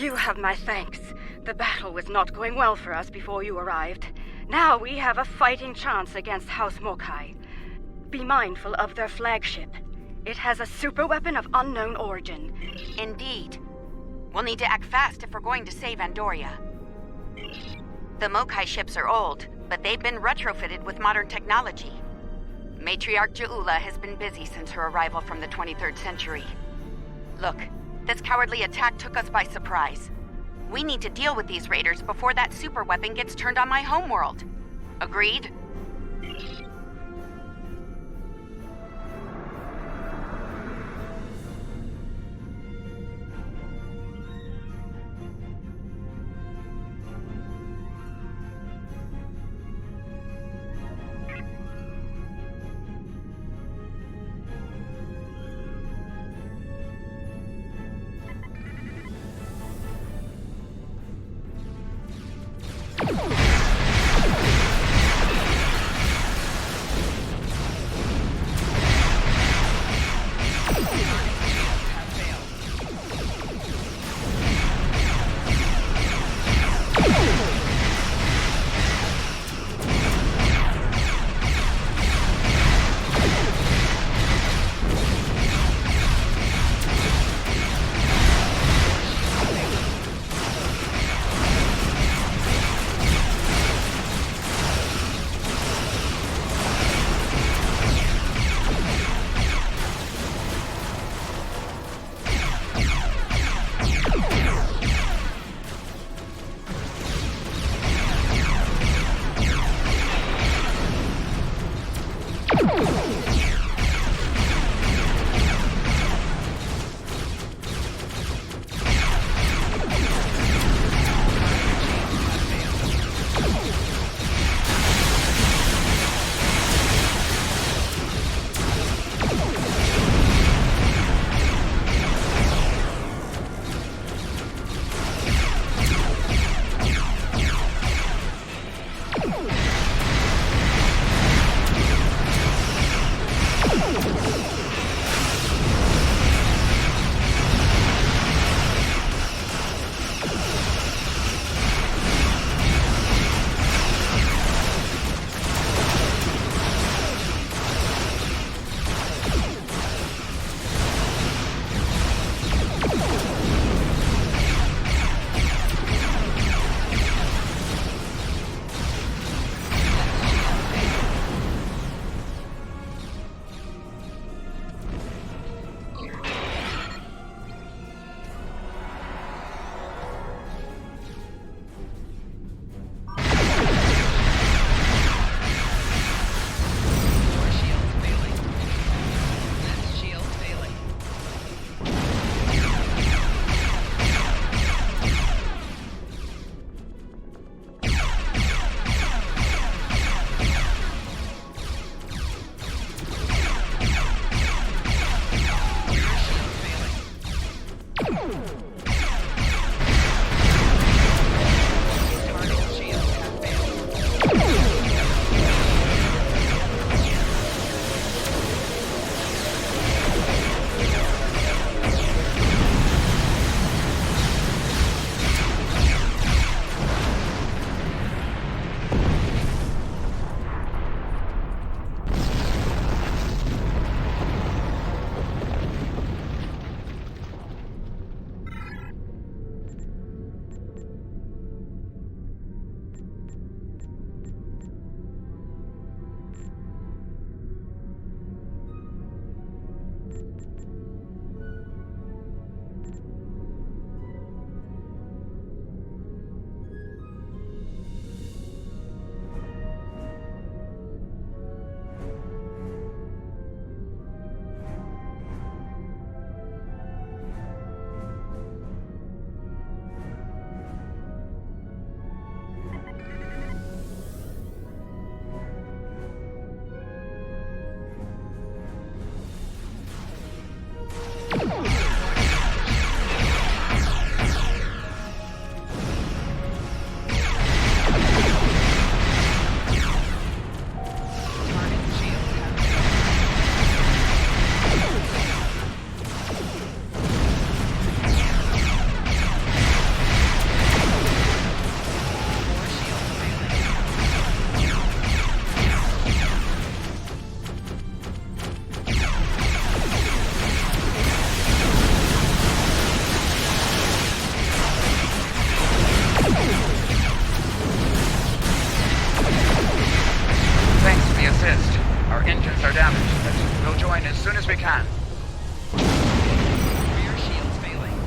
You have my thanks. The battle was not going well for us before you arrived. Now we have a fighting chance against House Mokai. Be mindful of their flagship. It has a super weapon of unknown origin. Indeed. We'll need to act fast if we're going to save Andoria. The Mokai ships are old, but they've been retrofitted with modern technology. Matriarch Ja'ula has been busy since her arrival from the 23rd century. Look, this cowardly attack took us by surprise. We need to deal with these raiders before that super weapon gets turned on my homeworld. Agreed? assist. Our engines are damaged, but we'll join as soon as we can. Rear shields failing.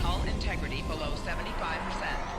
Hull integrity below 75%.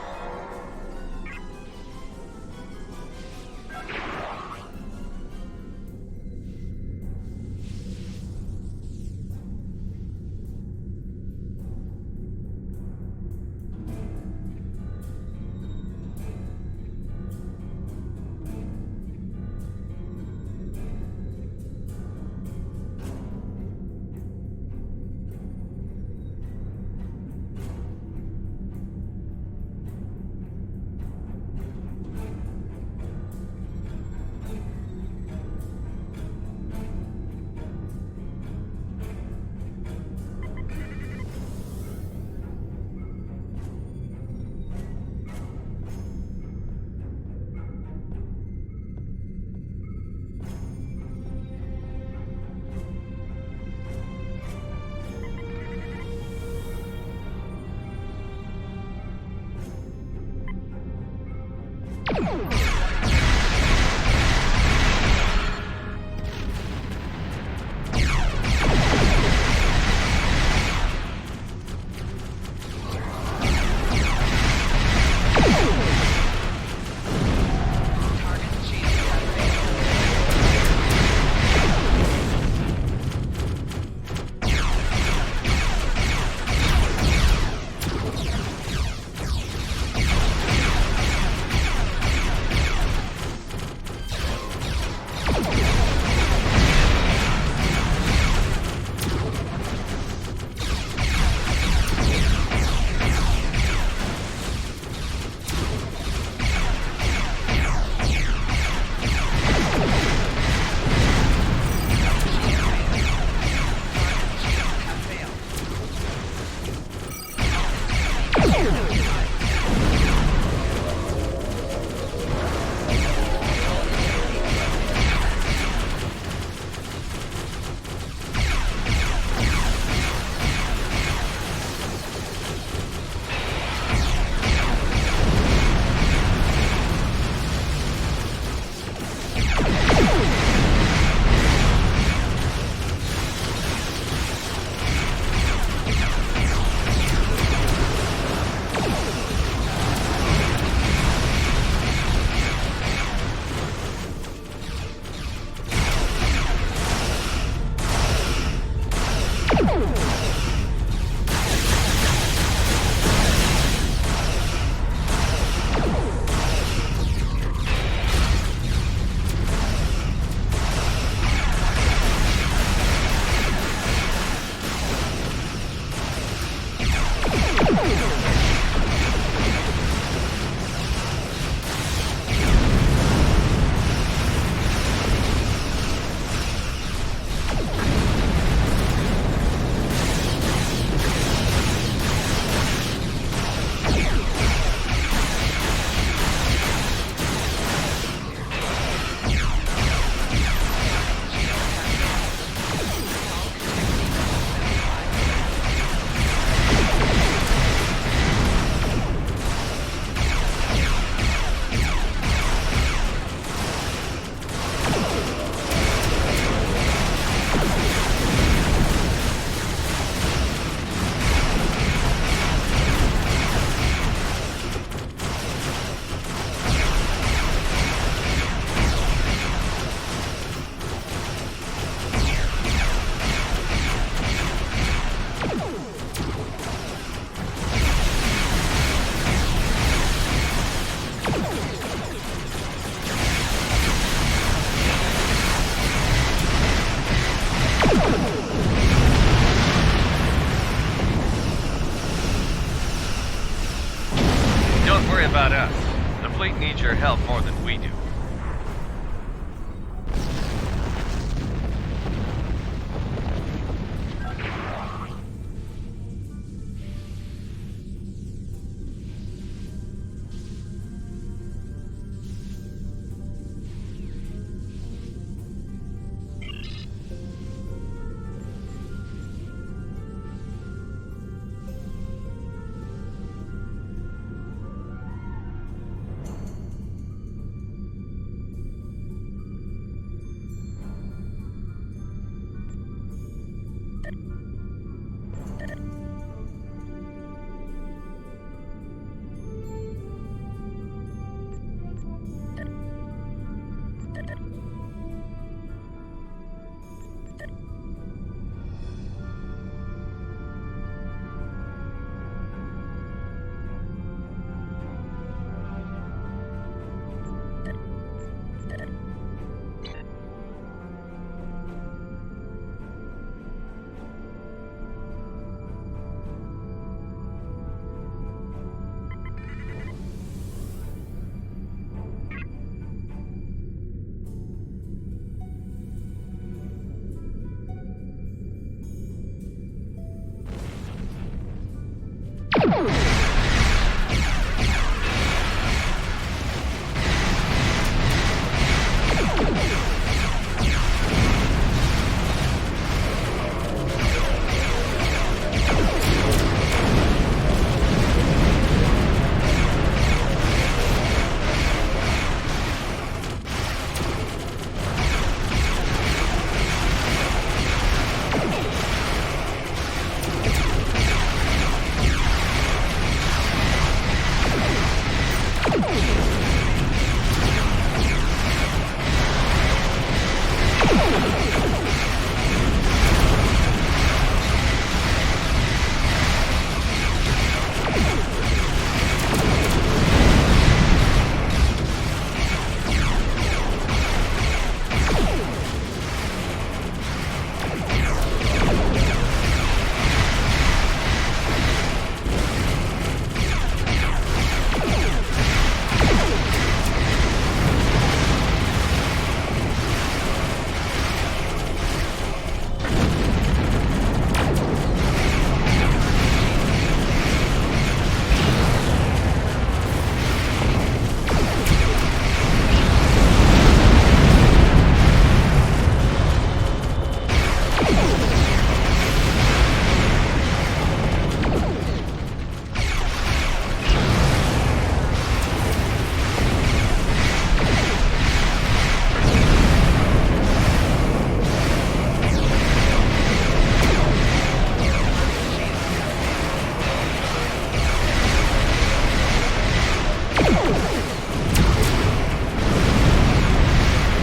about us. The fleet needs your help more than we do.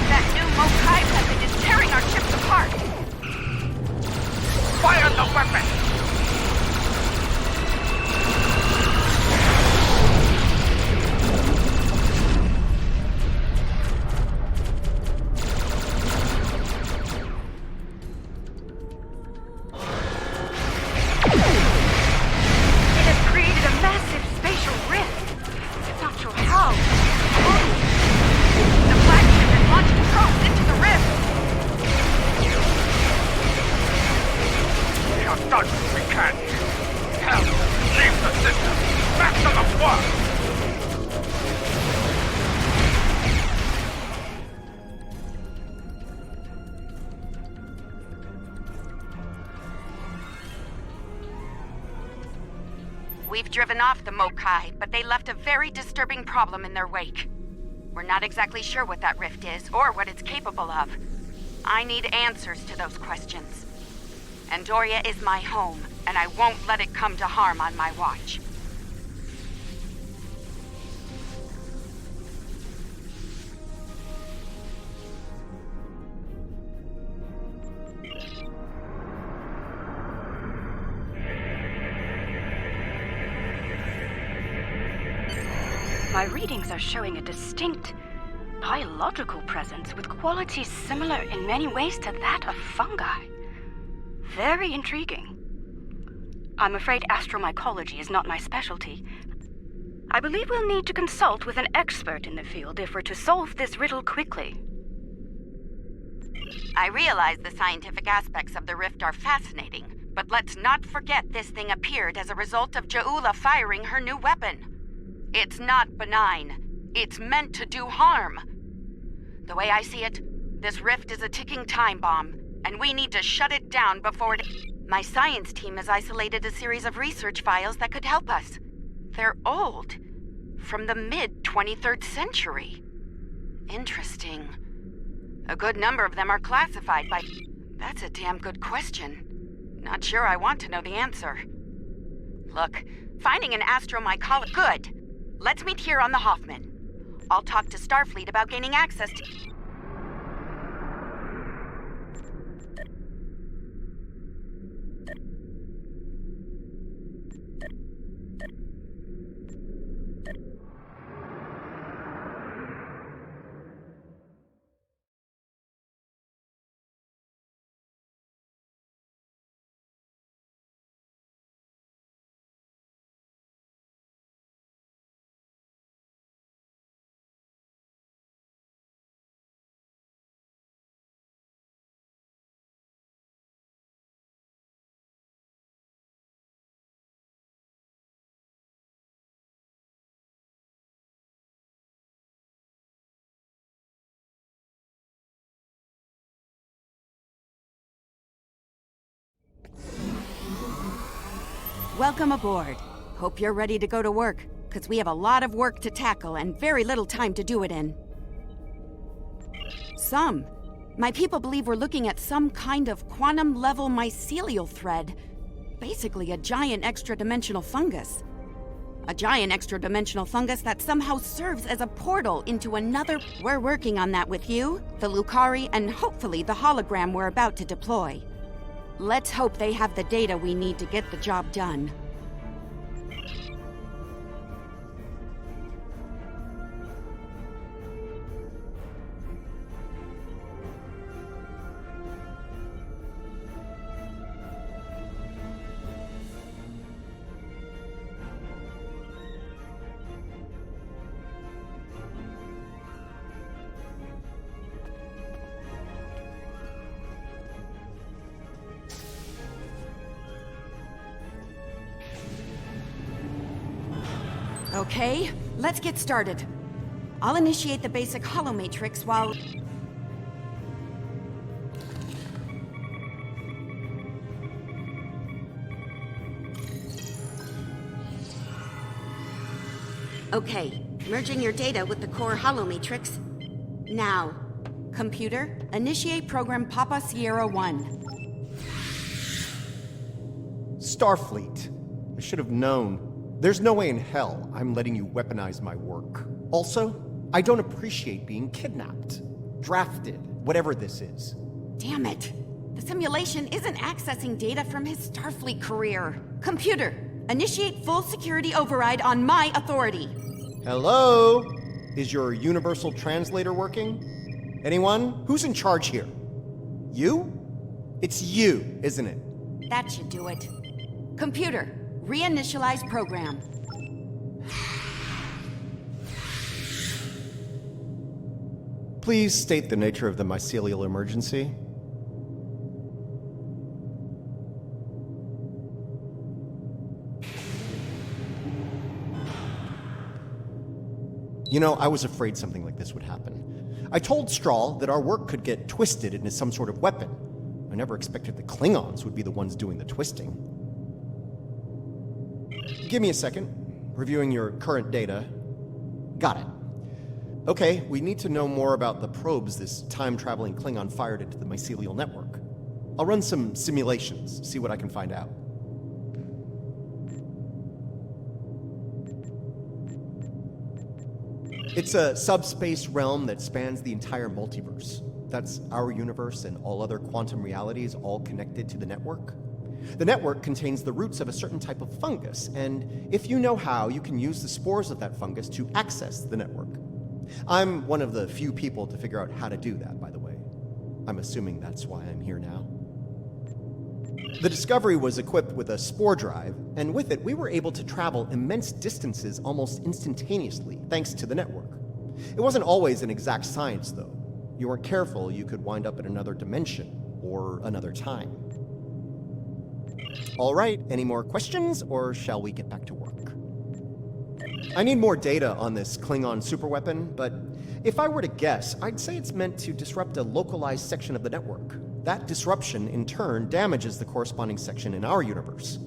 That new Mokai weapon is tearing our ships apart! Fire the weapon! It has created a massive spatial rift. I'm not sure how. The flagship is launching probes into the rift! We have done what we can. Hell, leave the system. Back to the work. We've driven off the Mokai, but they left a very disturbing problem in their wake. We're not exactly sure what that rift is, or what it's capable of. I need answers to those questions. Andoria is my home, and I won't let it come to harm on my watch. My readings are showing a distinct biological presence with qualities similar in many ways to that of fungi. Very intriguing. I'm afraid astromycology is not my specialty. I believe we'll need to consult with an expert in the field if we're to solve this riddle quickly. I realize the scientific aspects of the rift are fascinating, but let's not forget this thing appeared as a result of Ja'ula firing her new weapon. It's not benign. It's meant to do harm. The way I see it, this rift is a ticking time bomb, and we need to shut it down before it... My science team has isolated a series of research files that could help us. They're old, from the mid-23rd century. Interesting. A good number of them are classified by... That's a damn good question. Not sure I want to know the answer. Look, finding an astromycologist... Good. Let's meet here on the Hoffman. I'll talk to Starfleet about gaining access to... Welcome aboard. Hope you're ready to go to work, because we have a lot of work to tackle and very little time to do it in. My people believe we're looking at some kind of quantum-level mycelial thread. Basically a giant extra-dimensional fungus. A giant extra-dimensional fungus that somehow serves as a portal into another... We're working on that with you, the Lukari, and hopefully the hologram we're about to deploy. Let's hope they have the data we need to get the job done. Okay, let's get started. I'll initiate the basic holomatrix while... Okay, merging your data with the core holomatrix. Now, computer, initiate program Papa Sierra 1. Starfleet. I should have known. There's no way in hell I'm letting you weaponize my work. Also, I don't appreciate being kidnapped, drafted, whatever this is. Damn it. The simulation isn't accessing data from his Starfleet career. Computer, initiate full security override on my authority. Hello? Is your universal translator working? Anyone? Who's in charge here? You? It's you, isn't it? That should do it. Computer, reinitialize program. Please state the nature of the mycelial emergency. You know, I was afraid something like this would happen. I told Strahl that our work could get twisted into some sort of weapon. I never expected the Klingons would be the ones doing the twisting. Give me a second. Reviewing your current data. Got it. Okay, we need to know more about the probes this time-traveling Klingon fired into the mycelial network. I'll run some simulations, see what I can find out. It's a subspace realm that spans the entire multiverse. That's our universe and all other quantum realities all connected to the network. The network contains the roots of a certain type of fungus, and if you know how, you can use the spores of that fungus to access the network. I'm one of the few people to figure out how to do that, by the way. I'm assuming that's why I'm here now. The Discovery was equipped with a spore drive, and with it, we were able to travel immense distances almost instantaneously, thanks to the network. It wasn't always an exact science, though. You weren't careful, you could wind up in another dimension, or another time. All right, any more questions, or shall we get back to work? I need more data on this Klingon superweapon, but if I were to guess, I'd say it's meant to disrupt a localized section of the network. That disruption, in turn, damages the corresponding section in our universe.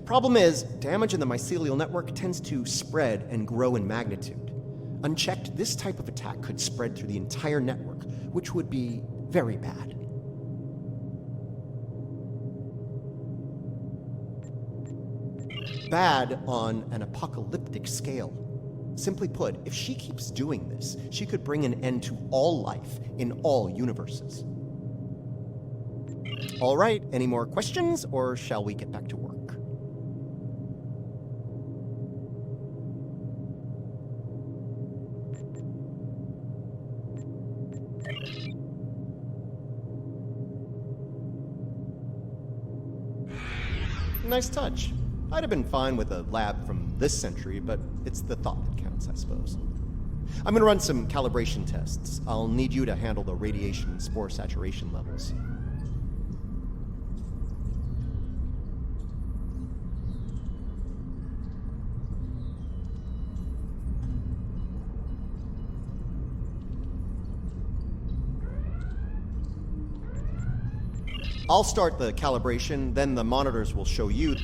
Problem is, damage in the mycelial network tends to spread and grow in magnitude. Unchecked, this type of attack could spread through the entire network, which would be very bad. Bad on an apocalyptic scale. Simply put, if she keeps doing this, she could bring an end to all life in all universes. All right, any more questions, or shall we get back to work? Nice touch. I'd have been fine with a lab from this century, but it's the thought that counts, I suppose. I'm gonna run some calibration tests. I'll need you to handle the radiation and spore saturation levels. I'll start the calibration, then the monitors will show you.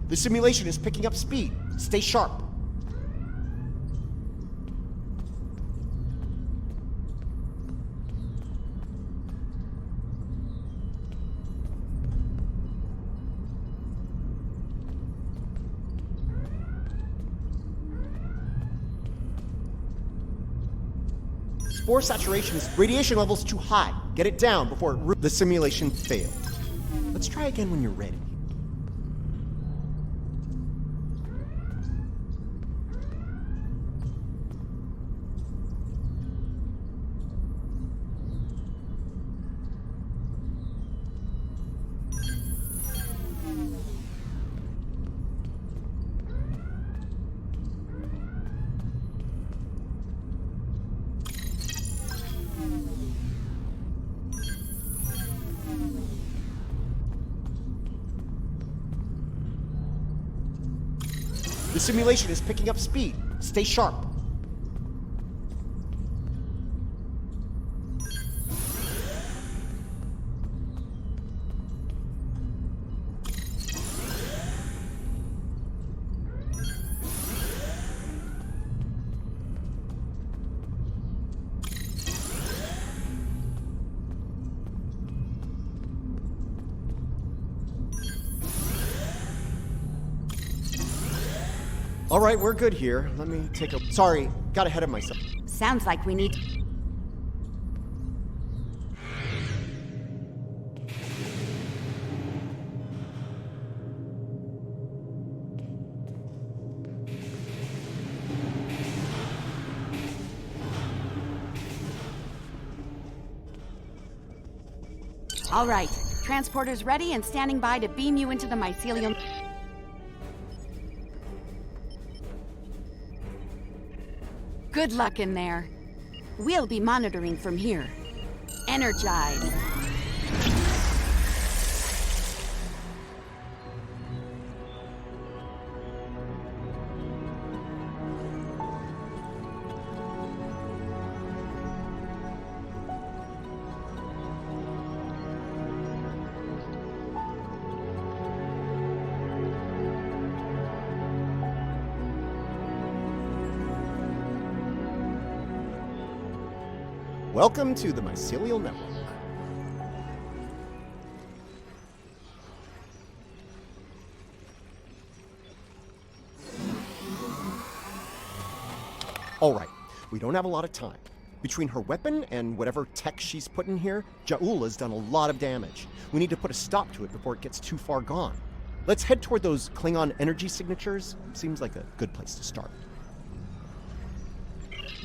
The simulation is picking up speed. Stay sharp. Spore saturation is radiation levels too high. Get it down before the simulation failed. Let's try again when you're ready. The simulation is picking up speed. Stay sharp. All right, we're good here. Let me take a... Sorry, got ahead of myself. Sounds like we need... All right, transporter's ready and standing by to beam you into the mycelium... Good luck in there. We'll be monitoring from here. Energize. Welcome to the Mycelial Network. All right, we don't have a lot of time. Between her weapon and whatever tech she's put in here, Ja'ul has done a lot of damage. We need to put a stop to it before it gets too far gone. Let's head toward those Klingon energy signatures. Seems like a good place to start.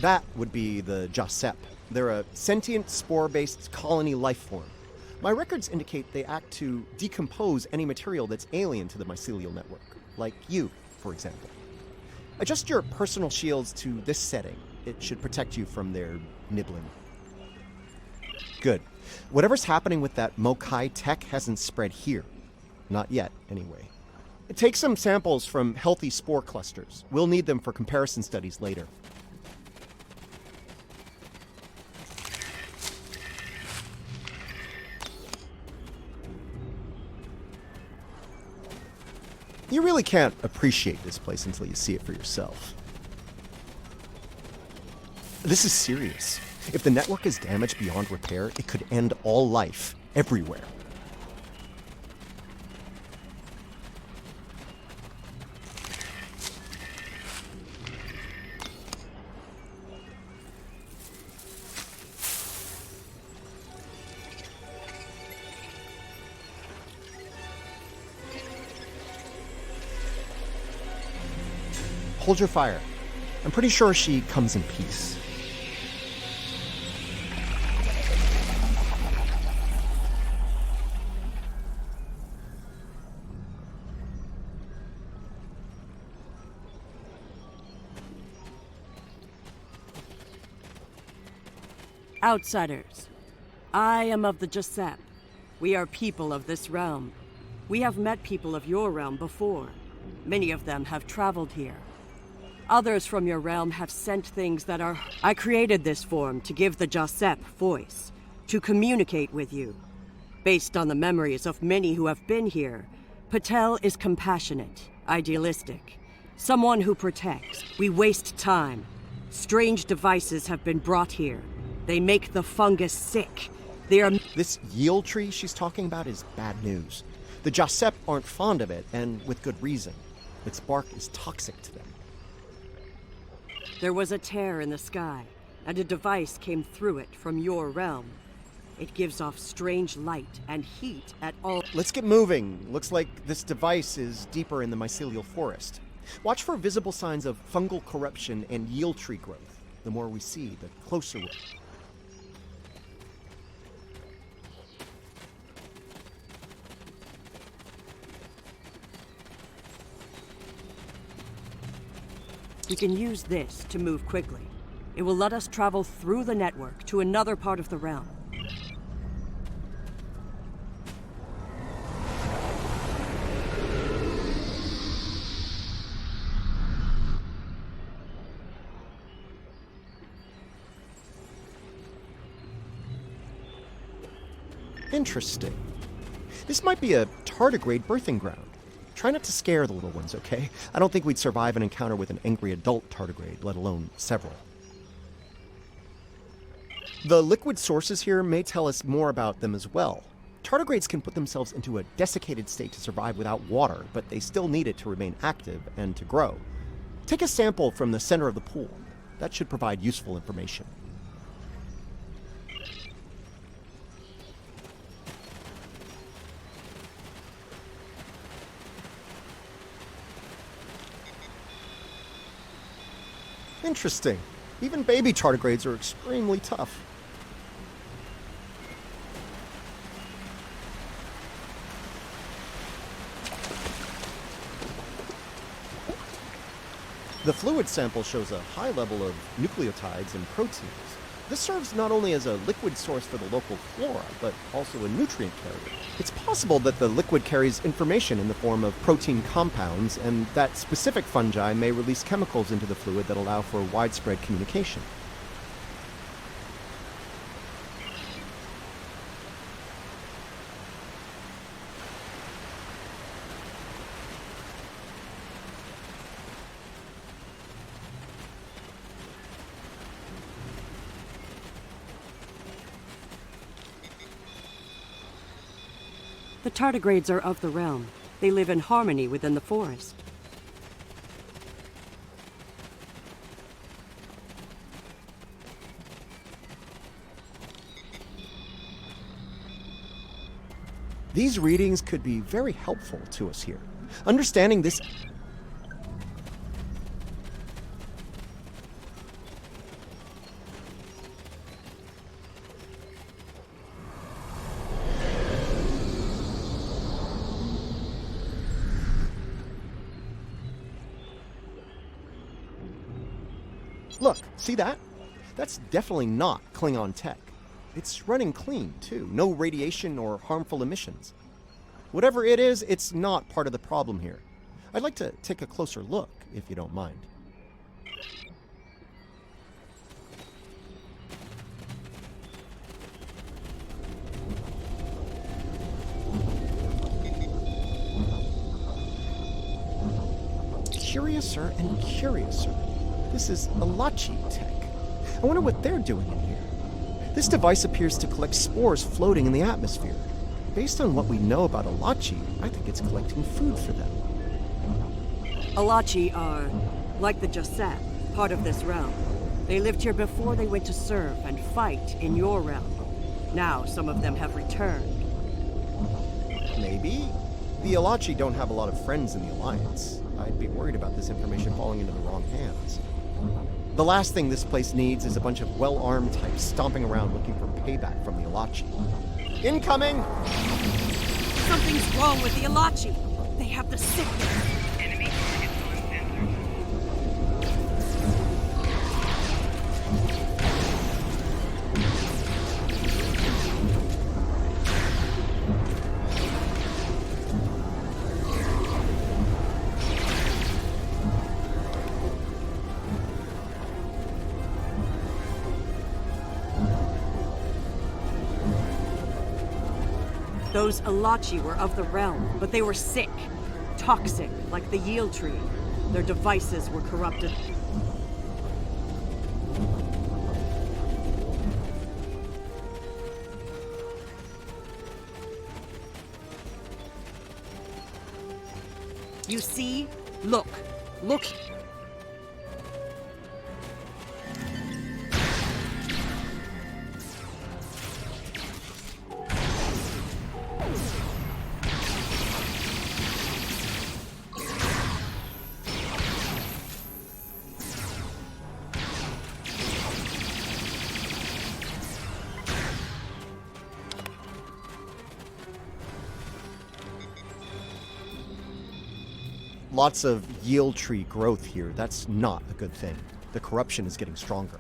That would be the Jasep. They're a sentient, spore-based colony life form. My records indicate they act to decompose any material that's alien to the mycelial network, like you, for example. Adjust your personal shields to this setting. It should protect you from their nibbling. Good. Whatever's happening with that Mokai tech hasn't spread here. Not yet, anyway. Take some samples from healthy spore clusters. We'll need them for comparison studies later. You really can't appreciate this place until you see it for yourself. This is serious. If the network is damaged beyond repair, it could end all life, everywhere. Hold your fire. I'm pretty sure she comes in peace. Outsiders, I am of the Jasep. We are people of this realm. We have met people of your realm before. Many of them have traveled here. Others from your realm have sent things that are... I created this form to give the Jasep voice, to communicate with you. Based on the memories of many who have been here, Patel is compassionate, Idealistic. Someone who protects. We waste time. Strange devices have been brought here. They make the fungus sick. They are... This yield tree she's talking about is bad news. The Jasep aren't fond of it, and with good reason. Its bark is toxic to them. There was a tear in the sky, and a device came through it from your realm. It gives off strange light and heat at all... Let's get moving. Looks like this device is deeper in the mycelial forest. Watch for visible signs of fungal corruption and yield tree growth. The more we see, the closer we... We can use this to move quickly. It will let us travel through the network to another part of the realm. Interesting. This might be a tardigrade birthing ground. Try not to scare the little ones, okay? I don't think we'd survive an encounter with an angry adult tardigrade, let alone several. The liquid sources here may tell us more about them as well. Tardigrades can put themselves into a desiccated state to survive without water, but they still need it to remain active and to grow. Take a sample from the center of the pool. That should provide useful information. Interesting. Even baby tardigrades are extremely tough. The fluid sample shows a high level of nucleotides and proteins. This serves not only as a liquid source for the local flora, but also a nutrient carrier. It's possible that the liquid carries information in the form of protein compounds, and that specific fungi may release chemicals into the fluid that allow for widespread communication. The tardigrades are of the realm. They live in harmony within the forest. These readings could be very helpful to us here. Understanding this... Look, see that? That's definitely not Klingon tech. It's running clean, too. No radiation or harmful emissions. Whatever it is, it's not part of the problem here. I'd like to take a closer look, if you don't mind. Curiouser and curiouser. This is Alachi tech. I wonder what they're doing in here. This device appears to collect spores floating in the atmosphere. Based on what we know about Alachi, I think it's collecting food for them. Alachi are, like the Jasep, part of this realm. They lived here before they went to serve and fight in your realm. Now some of them have returned. Maybe. The Alachi don't have a lot of friends in the Alliance. I'd be worried about this information falling into the wrong hands. The last thing this place needs is a bunch of well-armed types stomping around looking for payback from the Alachi. Incoming! Something's wrong with the Alachi. They have the sickness. Enemy target on Those Alachi were of the realm, but they were sick. toxic, like the yield tree. Their devices were corrupted. You see? Look. Look. Lots of yield tree growth here. That's not a good thing. The corruption is getting stronger.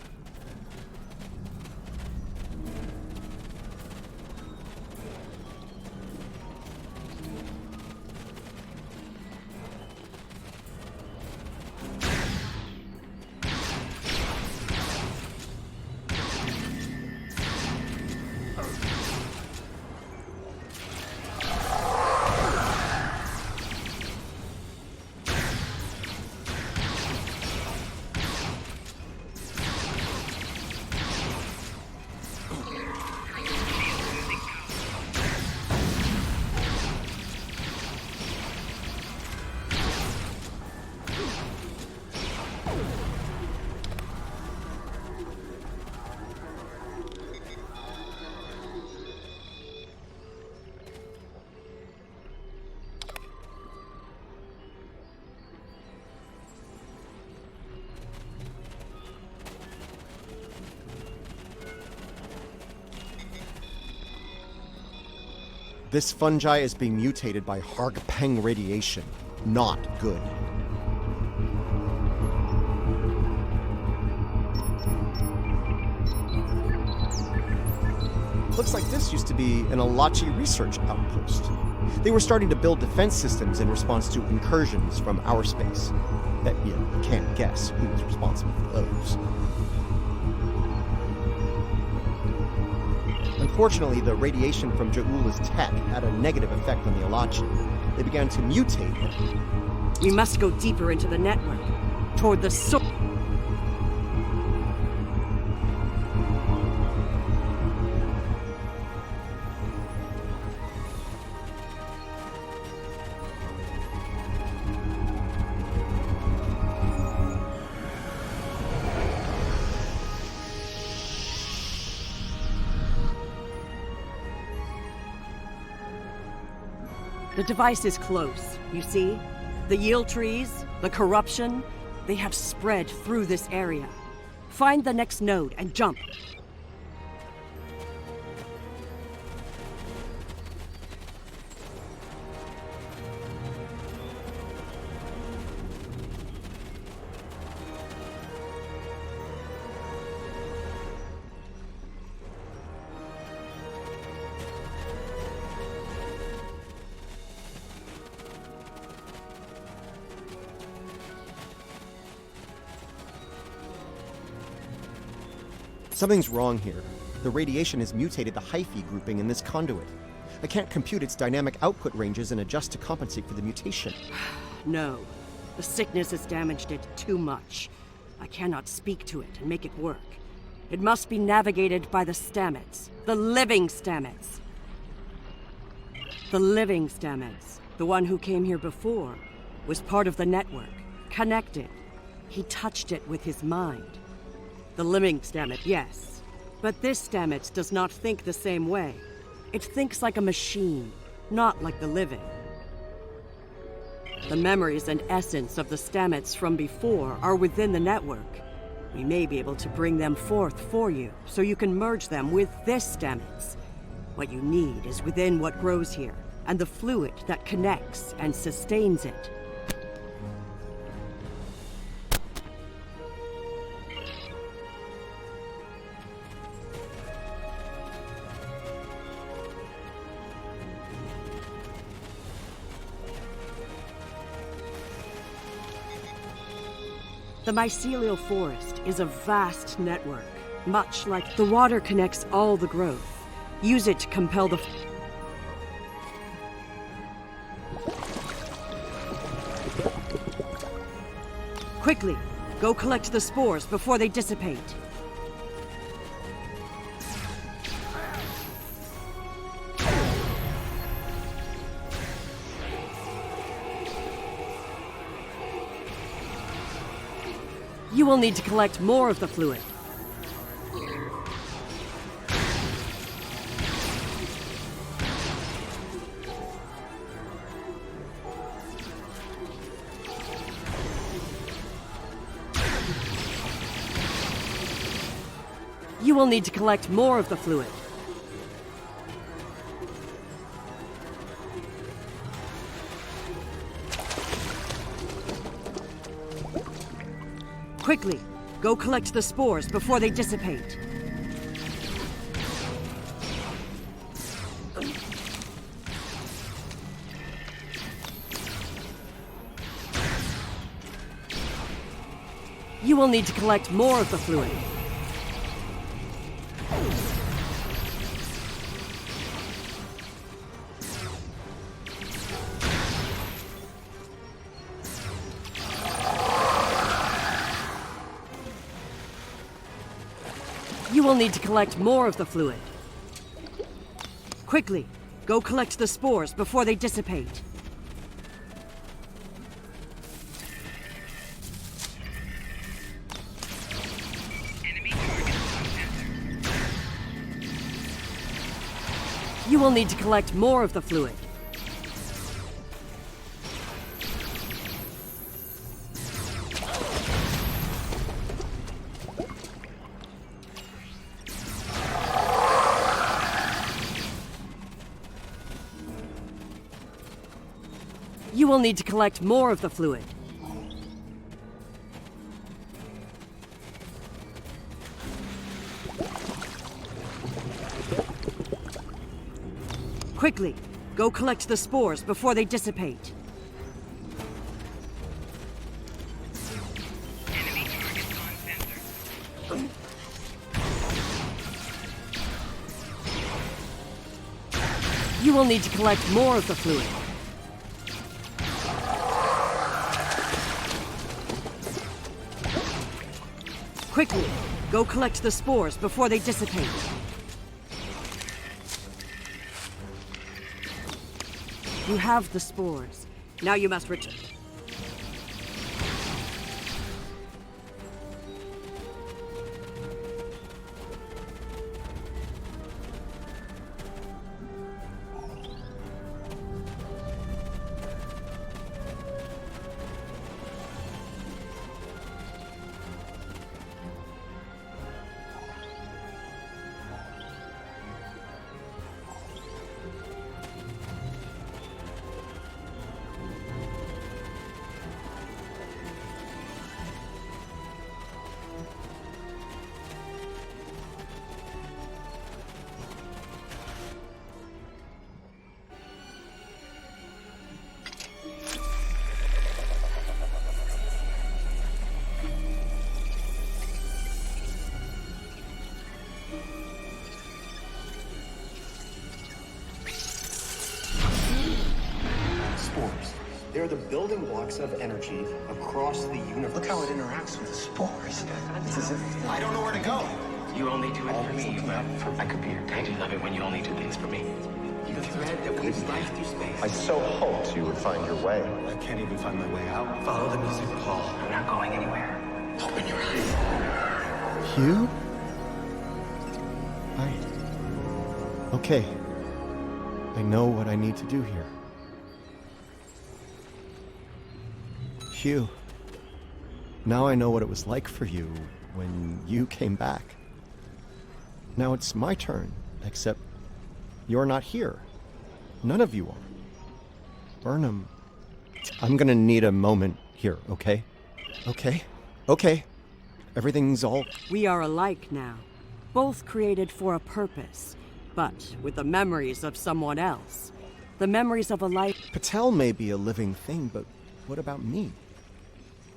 This fungi is being mutated by Hargpeng radiation. Not good. Looks like this used to be an Alachi research outpost. They were starting to build defense systems in response to incursions from our space. Bet you can't guess who was responsible for those. Unfortunately, the radiation from Ja'ula's tech had a negative effect on the Alachi. They began to mutate. We must go deeper into the network, toward the source. The device is close, you see? The yield trees, the corruption, they have spread through this area. Find the next node and jump. Something's wrong here. The radiation has mutated the hyphae grouping in this conduit. I can't compute its dynamic output ranges and adjust to compensate for the mutation. No. The sickness has damaged it too much. I cannot speak to it and make it work. It must be navigated by the Stamets. The living Stamets. The living Stamets, the one who came here before, was part of the network, connected. He touched it with his mind. The living Stamets, yes. But this Stamets does not think the same way. It thinks like a machine, not like the living. The memories and essence of the Stamets from before are within the network. We may be able to bring them forth for you, so you can merge them with this Stamets. What you need is within what grows here, and the fluid that connects and sustains it. The mycelial forest is a vast network, much like the water connects all the growth. Use it to compel the... Quickly, go collect the spores before they dissipate. You will need to collect more of the fluid. You will need to collect more of the fluid. Quickly, go collect the spores before they dissipate. You will need to collect more of the fluid. You will need to collect more of the fluid. Quickly, go collect the spores before they dissipate. You will need to collect more of the fluid. You will need to collect more of the fluid. Quickly, go collect the spores before they dissipate. You will need to collect more of the fluid. Quickly, go collect the spores before they dissipate. You have the spores. Now you must return. They're the building blocks of energy across the universe. Look how it interacts with the spores. It's as if I don't know where to go. you only do it for me. I could be your I do love it when you only do things for me. The thread that weaves life through space. I so hoped you would find your way. I can't even find my way out. Follow the music, Paul. I'm not going anywhere. Open your eyes. Hugh? Okay. I know what I need to do here. Hugh. Now I know what it was like for you when you came back. Now it's my turn, except you're not here. None of you are. Burnham, I'm gonna need a moment here, okay? Okay. Everything's all... We are alike now, both created for a purpose, but with the memories of someone else. The memories of a life... Patel may be a living thing, but what about me?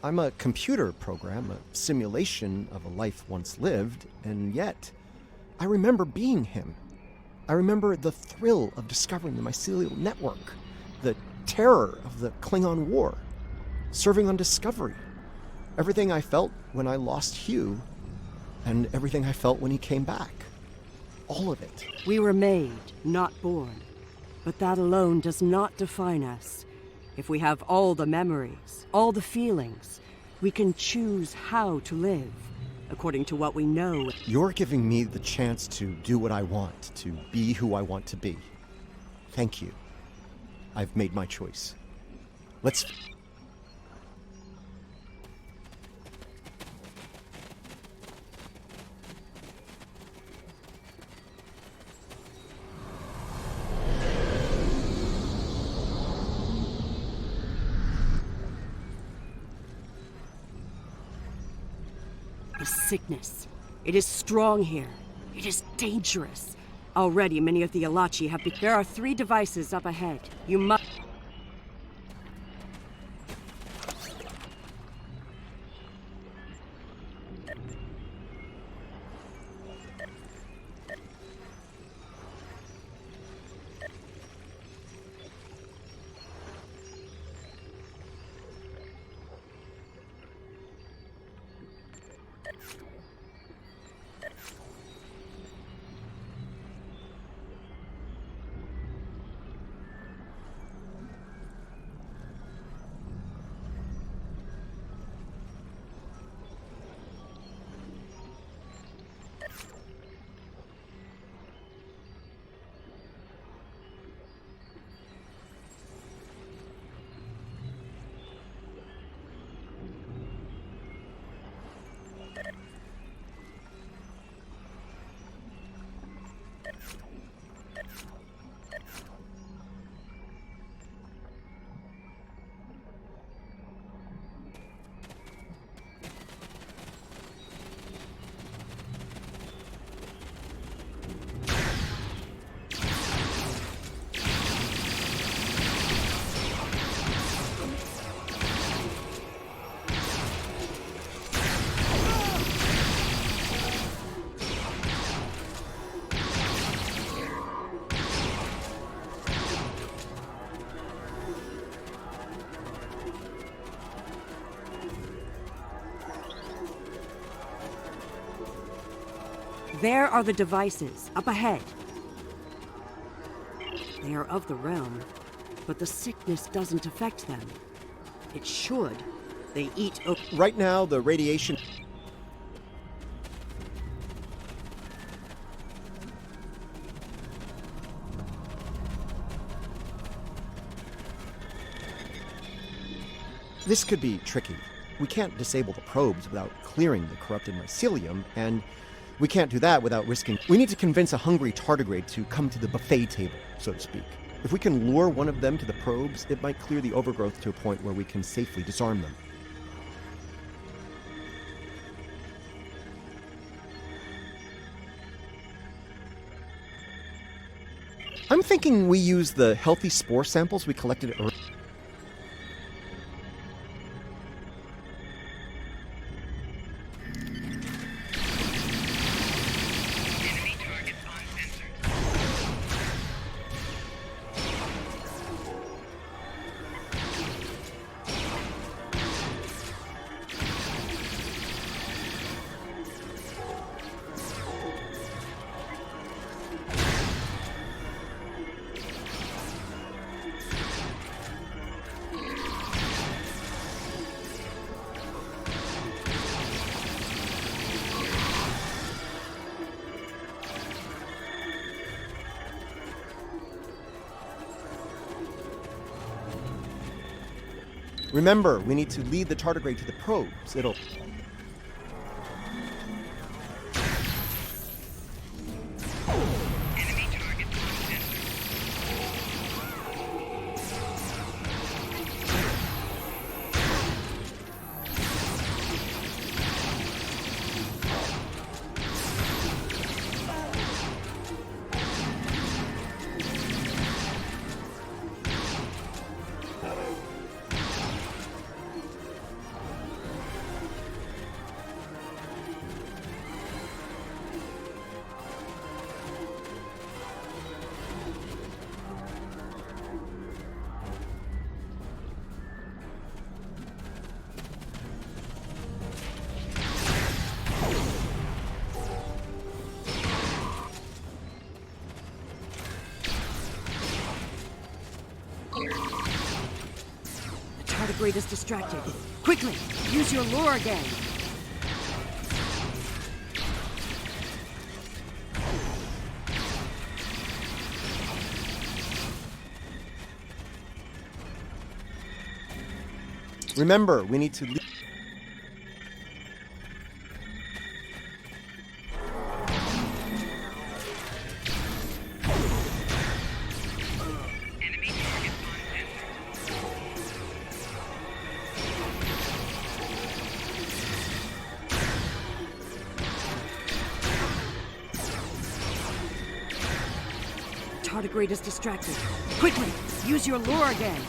I'm a computer program, a simulation of a life once lived, and yet I remember being him. I remember the thrill of discovering the mycelial network, the terror of the Klingon War, serving on Discovery. Everything I felt when I lost Hugh, and everything I felt when he came back. All of it. We were made, not born. But that alone does not define us. If we have all the memories, all the feelings, we can choose how to live, according to what we know. You're giving me the chance to do what I want, to be who I want to be. Thank you. I've made my choice. Let's... The sickness. It is strong here. It is dangerous. Already, many of the Alachi have There are 3 devices up ahead. You must... There are the devices, up ahead. They are of the realm, but the sickness doesn't affect them. It should. They eat... Right now, the radiation... This could be tricky. We can't disable the probes without clearing the corrupted mycelium, and we can't do that without risking... We need to convince a hungry tardigrade to come to the buffet table, so to speak. If we can lure one of them to the probes, it might clear the overgrowth to a point where we can safely disarm them. I'm thinking we use the healthy spore samples we collected earlier. Remember, we need to lead the tardigrade to the probes. It'll... Tardigrade is distracted. Quickly, use your lure again. Remember, we need to leave. Tardigrade is distracted. Quickly, use your lure again.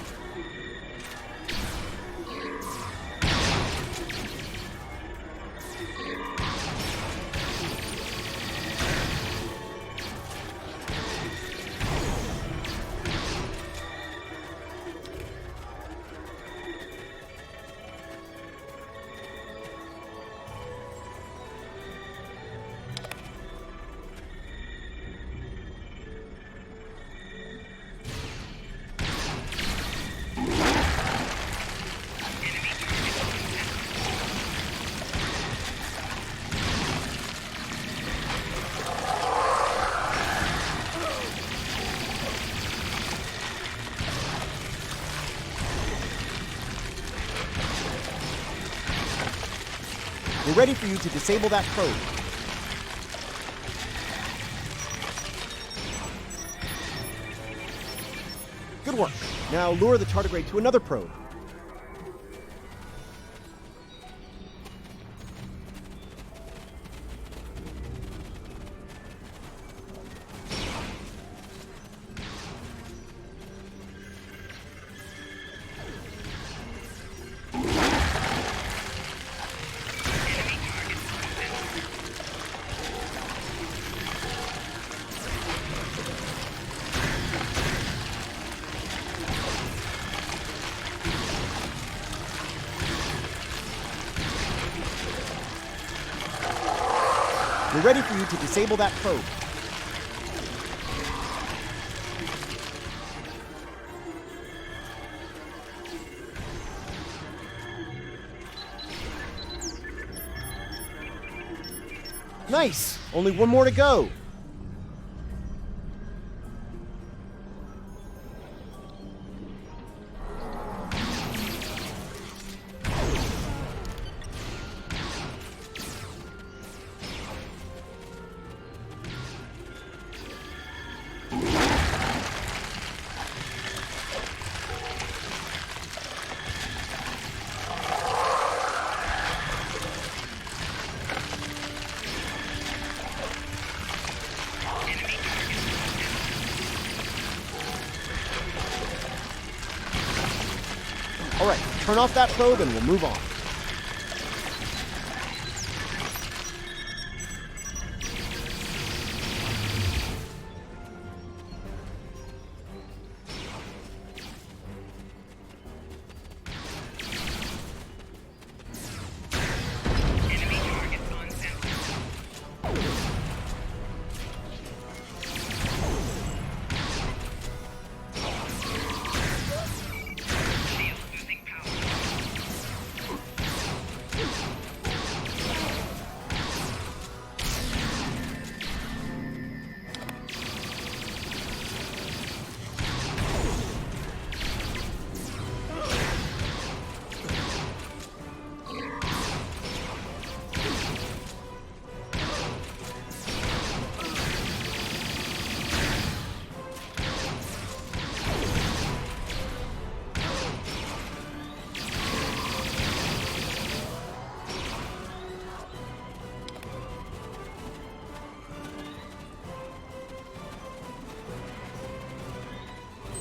We're ready for you to disable that probe. Good work. Now lure the tardigrade to another probe. We're ready for you to disable that probe. Nice! Only one more to go. All right, turn off that probe and we'll move on.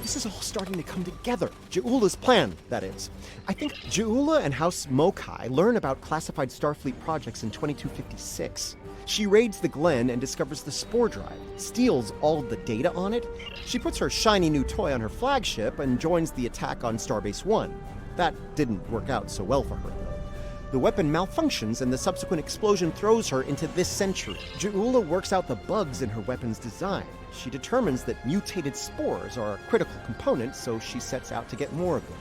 This is all starting to come together. Je'ula's plan, that is. I think Je'ula and House Mokai learn about classified Starfleet projects in 2256. She raids the Glen and discovers the Spore Drive, steals all the data on it. She puts her shiny new toy on her flagship and joins the attack on Starbase 1. That didn't work out so well for her, though. The weapon malfunctions and the subsequent explosion throws her into this century. Je'ula works out the bugs in her weapon's design. She determines that mutated spores are a critical component, so she sets out to get more of them.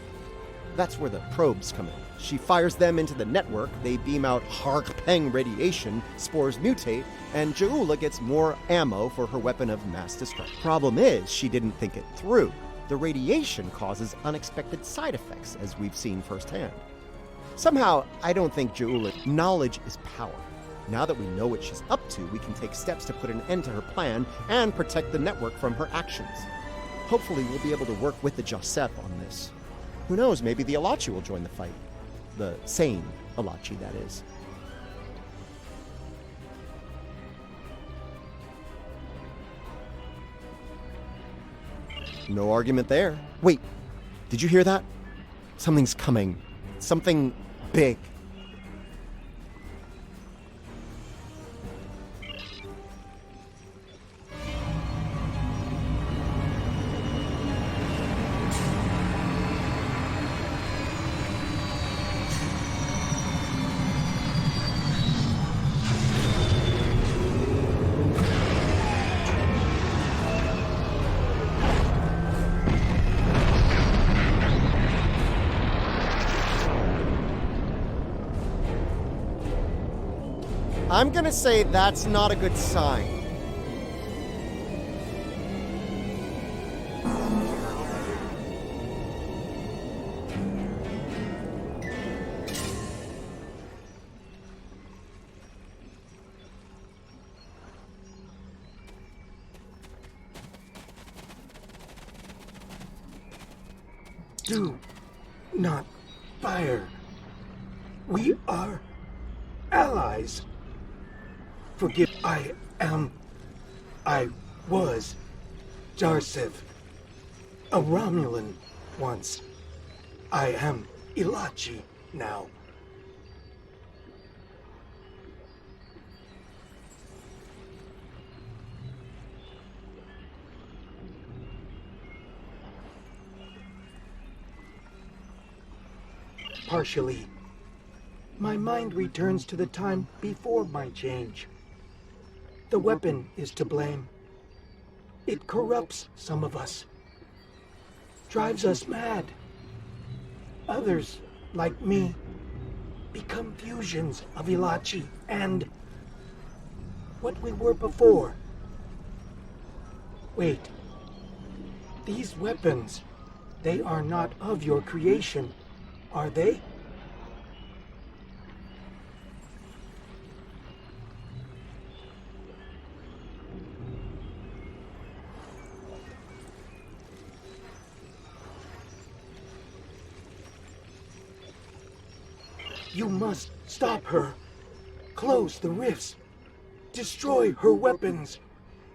That's where the probes come in. She fires them into the network, they beam out Hark-Peng radiation, spores mutate, and Ja'ula gets more ammo for her weapon of mass destruction. Problem is, she didn't think it through. The radiation causes unexpected side effects, as we've seen firsthand. Somehow, I don't think Ja'ula... Knowledge is power. Now that we know what she's up to, we can take steps to put an end to her plan and protect the network from her actions. Hopefully, we'll be able to work with the Josep on this. Who knows, maybe the Alachi will join the fight. The sane Alachi, that is. No argument there. Wait, did you hear that? Something's coming. Something big. I'm gonna say that's not a good sign. Do not fire. We are allies. Forgive, I was Jarsev, a Romulan once. I am Ilachi now. Partially. My mind returns to the time before my change. The weapon is to blame. It corrupts some of us, drives us mad. Others, like me, become fusions of Ilachi and what we were before. Wait, these weapons, they are not of your creation, are they? You must stop her. Close the rifts. Destroy her weapons.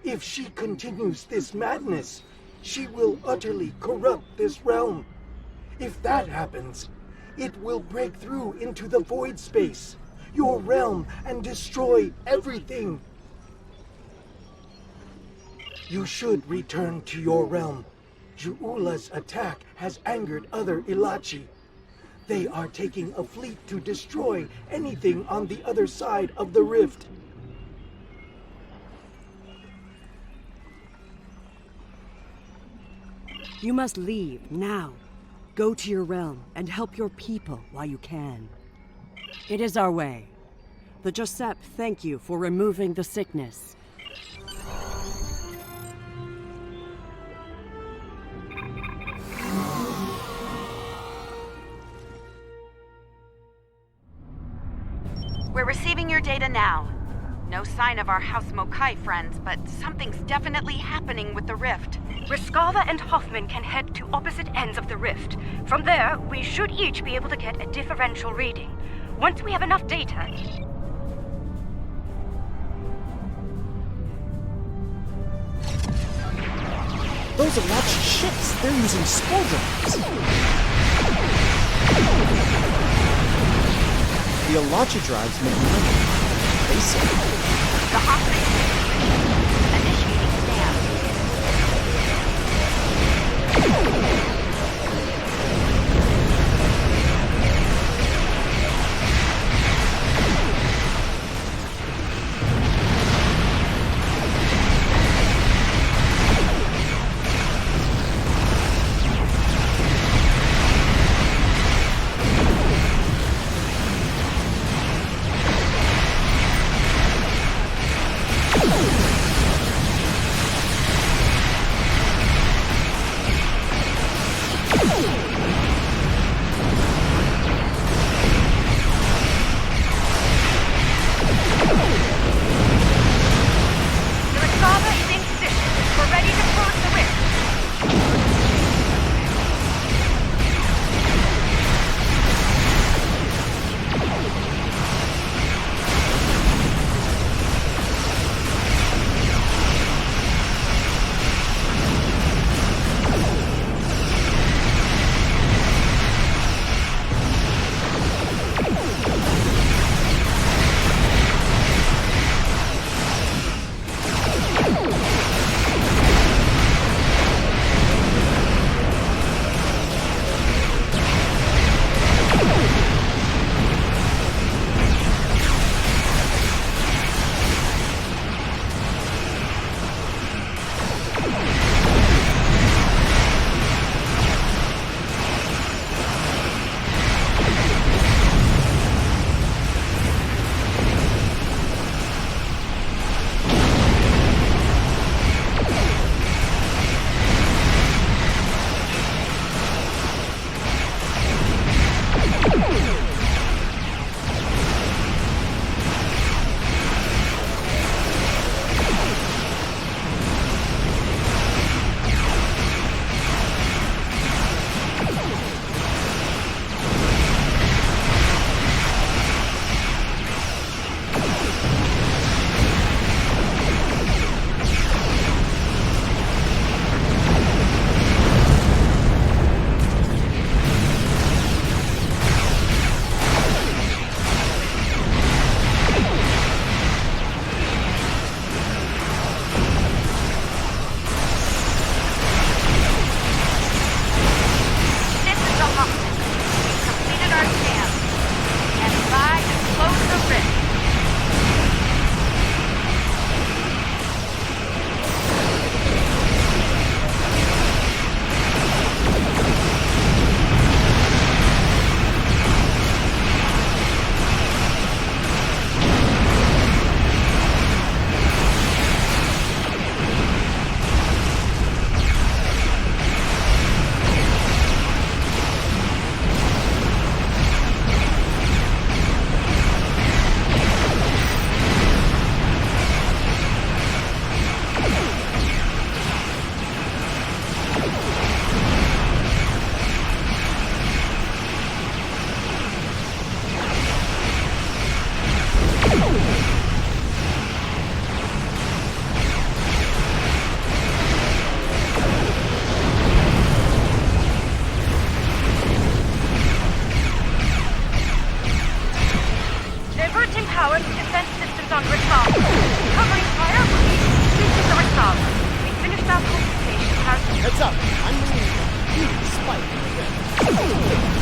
If she continues this madness, she will utterly corrupt this realm. If that happens, it will break through into the void space, your realm, and destroy everything. You should return to your realm. Ja'ula's attack has angered other Ilachi. They are taking a fleet to destroy anything on the other side of the rift. You must leave now. Go to your realm and help your people while you can. It is our way. The Josep thank you for removing the sickness. We're receiving your data now. No sign of our House Mokai friends, but something's definitely happening with the rift. Riskava and Hoffman can head to opposite ends of the rift. From there, we should each be able to get a differential reading. Once we have enough data... Those Alachi ships, they're using spore drives. The Alachi drives make money. They say. The Hoffman initiating scan. Switching power to defense systems on Rissal. Covering fire will be switching to Rissal. We finished our consultation with our... Heads up! I'm moving a huge spike in the wind.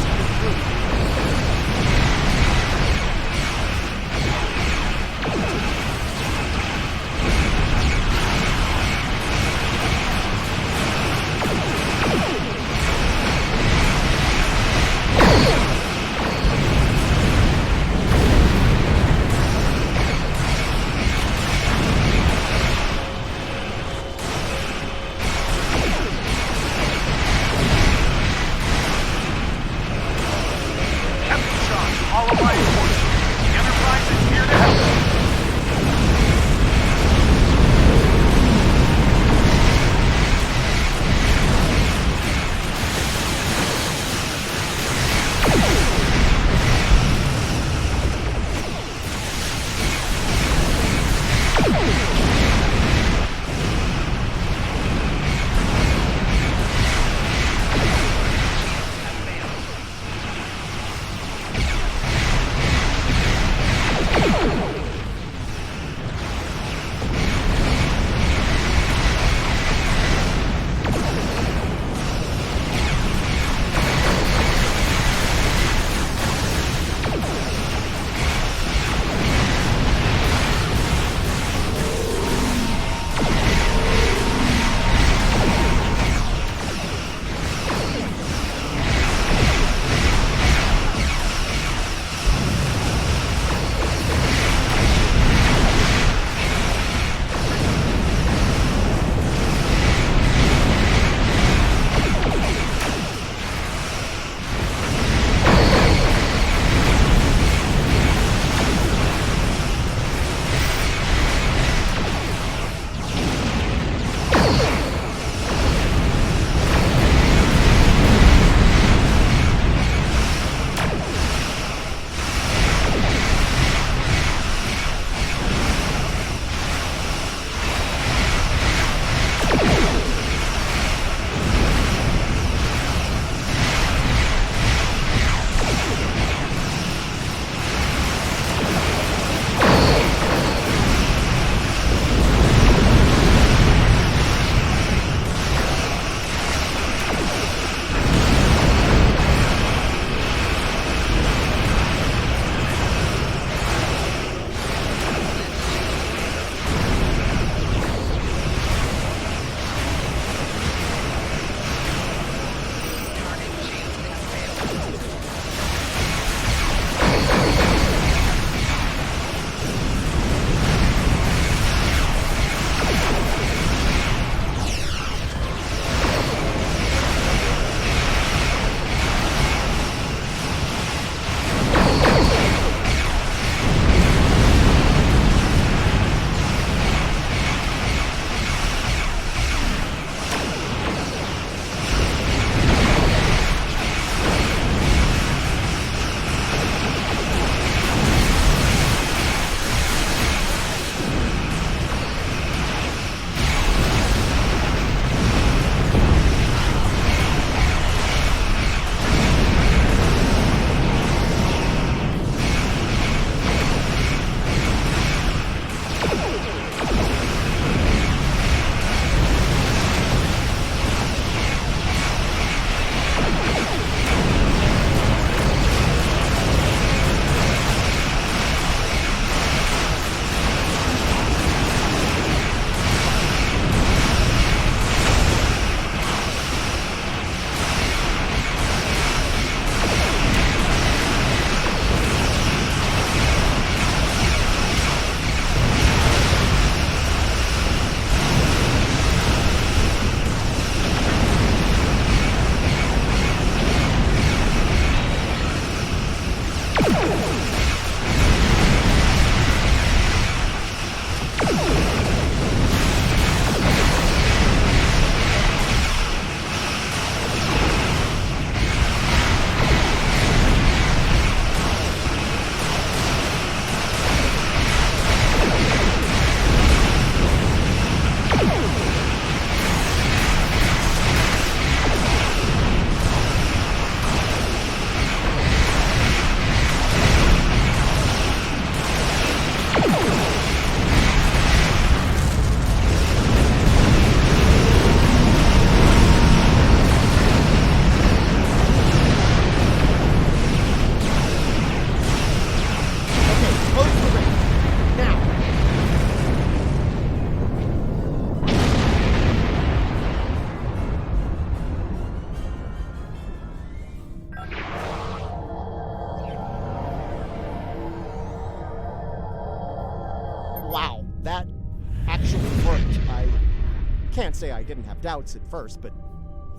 Can't say I didn't have doubts at first, but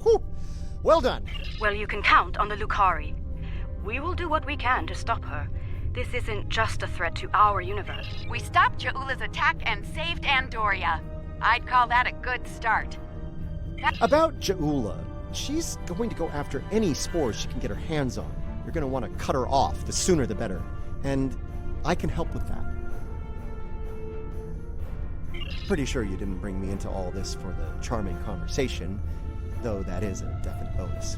whew, well done. Well, you can count on the Lucari. We will do what we can to stop her. This isn't just a threat to our universe. We stopped Ja'ula's attack and saved Andoria. I'd call that a good start. About Ja'ula, she's going to go after any spores she can get her hands on. You're going to want to cut her off, the sooner the better. And I can help with that. Pretty sure you didn't bring me into all this for the charming conversation, though that is a definite bonus.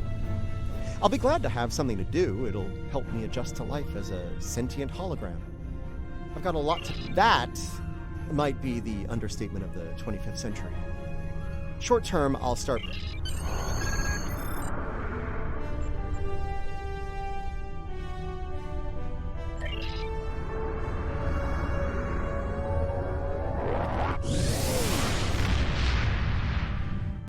I'll be glad to have something to do. It'll help me adjust to life as a sentient hologram. I've got a lot to... That might be the understatement of the 25th century. Short term, I'll start...